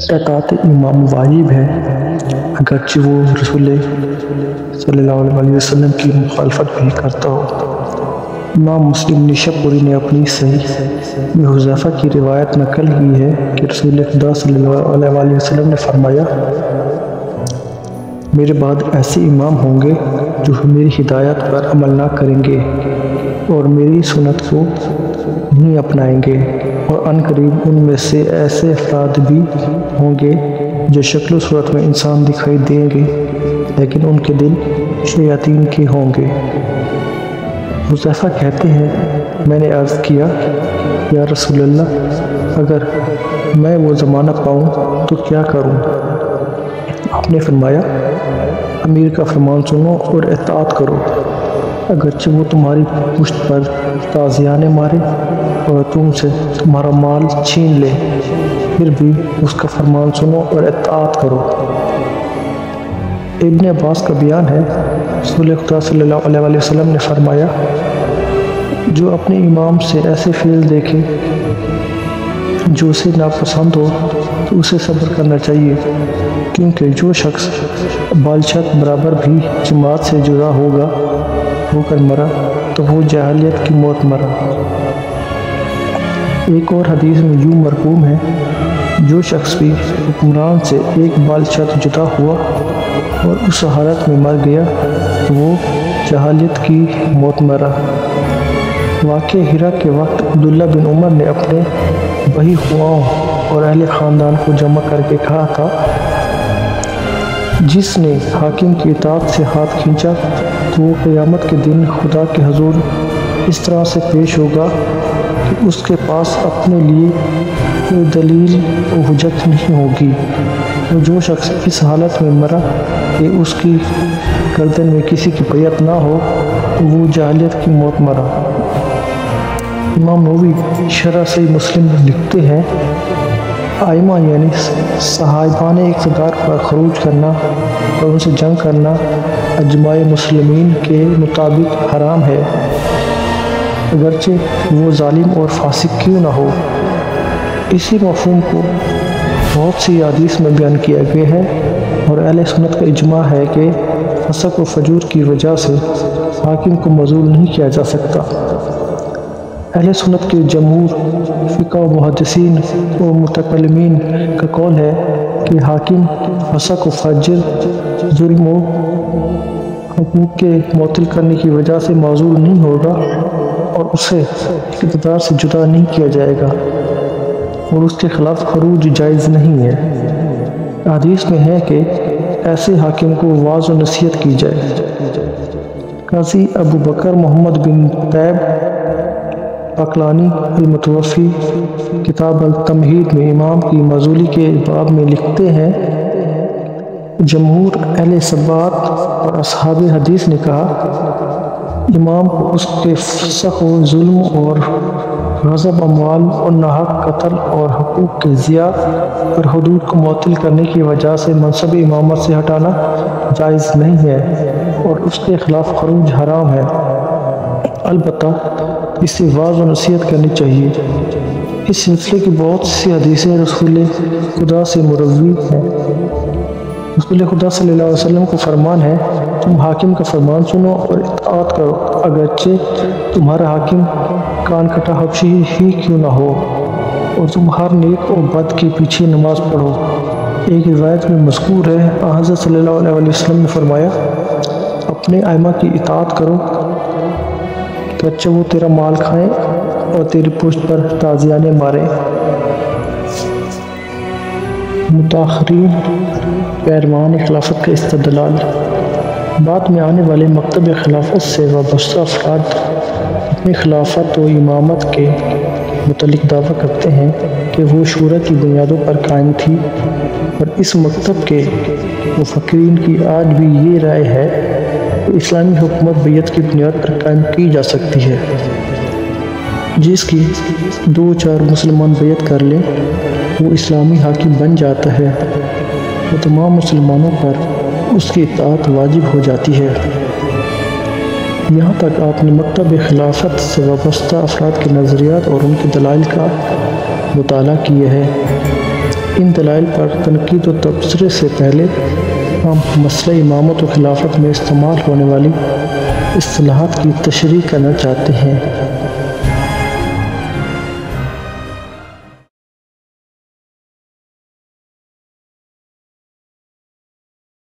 اطاعت امام واجب ہے، اگرچہ وہ رسول صلی اللہ علیہ وسلم کی مخالفت بھی کرتا ہو۔ امام مسلم نشاپوری نے اپنی صحیح میں حذیفہ کی روایت نقل کی ہے کہ رسول خدا صلی اللہ علیہ وسلم نے فرمایا، میرے بعد ایسے امام ہوں گے جو میری ہدایت پر عمل نہ کریں گے اور میری سنت کو نہیں اپنائیں گے، اور ان قریب ان میں سے ایسے افراد بھی ہوں گے جو شکل و صورت میں انسان دکھائی دیں گے لیکن ان کے دل شیاطین کے ہوں گے۔ حذیفہ کہتے ہیں، میں نے عرض کیا، یا رسول اللہ، اگر میں وہ زمانہ پاؤں تو کیا کروں؟ آپ نے فرمایا، امیر کا فرمان سنو اور اطاعت کرو، اگرچہ وہ تمہاری پشت پر تازیانے مارے اور تم سے تمہارا مال چھین لے، پھر بھی اس کا فرمان سنو اور اطاعت کرو۔ ابن عباس کا بیان ہے، رسول خدا صلی اللہ علیہ وسلم نے فرمایا، جو اپنے امام سے ایسے فعل دیکھے جو اسے ناپسند ہو تو اسے صبر کرنا چاہیے، کیونکہ جو شخص بالچک برابر بھی جماعت سے جدا ہو کر مرا تو وہ جاہلیت کی موت مرا۔ ایک اور حدیث میں یوں مرقوم ہے، جو شخص بھی حکمران سے ایک بالچک جدا ہوا اور اس حالت میں مر گیا تو وہ جاہلیت کی موت مرا۔ واقعہ ہرا کے وقت عبداللہ بن عمر نے اپنے بھائی خواہوں اور اہل خاندان کو جمع کر کے کہا تھا، جس نے حاکم کی اطاعت سے ہاتھ کھینچا تو وہ قیامت کے دن خدا کے حضور اس طرح سے پیش ہوگا کہ اس کے پاس اپنے لیے کوئی دلیل و حجت نہیں ہوگی، اور جو شخص اس حالت میں مرا کہ اس کی گردن میں کسی کی بیعت نہ ہو تو وہ جاہلیت کی موت مرا۔ امام نووی شرح صحیح مسلم لکھتے ہیں، ائمہ یعنی صاحبان اقتدار پر خروج کرنا اور ان سے جنگ کرنا اجماع مسلمین کے مطابق حرام ہے، اگرچہ وہ ظالم اور فاسق کیوں نہ ہو۔ اسی مفہوم کو بہت سی احادیث میں بیان کیا گیا ہے، اور اہل سنت کا اجماع ہے کہ فسق و فجور کی وجہ سے حاکم کو معزول نہیں کیا جا سکتا۔ اہل سنت کے جمہور فقہ و محدثین و متکلمین کا قول ہے کہ حاکم فسق و فجر، ظلم و حقوق کے معطل کرنے کی وجہ سے معزول نہیں ہوگا اور اسے اقتدار سے جدا نہیں کیا جائے گا، اور اس کے خلاف خروج جائز نہیں ہے۔ حدیث میں ہے کہ ایسے حاکم کو وعظ و نصیحت کی جائے۔ قاضی ابو بکر محمد بن طیب باقلانی المتوفی کتاب التمہید میں امام کی معزولی کے باب میں لکھتے ہیں، جمہور اہل ثبات اور اصحاب حدیث نے کہا، امام کو اس کے فسق و ظلم اور غصب اموال اور ناحق قتل اور حقوق کے ضیاع اور حدود کو معطل کرنے کی وجہ سے منصب امامت سے ہٹانا جائز نہیں ہے اور اس کے خلاف خروج حرام ہے، البتہ اس سے وعظ و نصیحت کرنی چاہیے۔ اس سلسلے کی بہت سی حدیثیں رسول خدا سے مروی ہیں۔ رسول خدا صلی اللہ علیہ وسلم کو فرمان ہے، تم حاکم کا فرمان سنو اور اطاعت کرو، اگرچہ تمہارا حاکم کان کٹا حبشی ہی کیوں نہ ہو، اور تم ہر نیک اور بد کے پیچھے نماز پڑھو۔ ایک روایت میں مذکور ہے، حضرت صلی اللہ علیہ وسلم نے فرمایا، اپنے ائمہ کی اطاعت کرو، اگرچہ وہ تیرا مال کھائیں اور تیری پشت پر تازیانے ماریں۔ متاخرین پیروان خلافت کا استدلال۔ بعد میں آنے والے مکتب خلافت سے وابستہ افراد اپنی خلافت و امامت کے متعلق دعویٰ کرتے ہیں کہ وہ شورا کی بنیادوں پر قائم تھی، اور اس مکتب کے مفکرین کی آج بھی یہ رائے ہے کہ اسلامی حکومت بیعت کی بنیاد پر قائم کی جا سکتی ہے، جس کی 2-4 مسلمان بیعت کر لیں وہ اسلامی حاکم بن جاتا ہے اور تمام مسلمانوں پر اس کی اطاعت واجب ہو جاتی ہے۔ یہاں تک آپ نے مکتب خلافت سے وابستہ افراد کے نظریات اور ان کے دلائل کا مطالعہ کیا ہے۔ ان دلائل پر تنقید و تبصرے سے پہلے ہم مسئلہ امامت و خلافت میں استعمال ہونے والی اصطلاحات کی تشریح کرنا چاہتے ہیں۔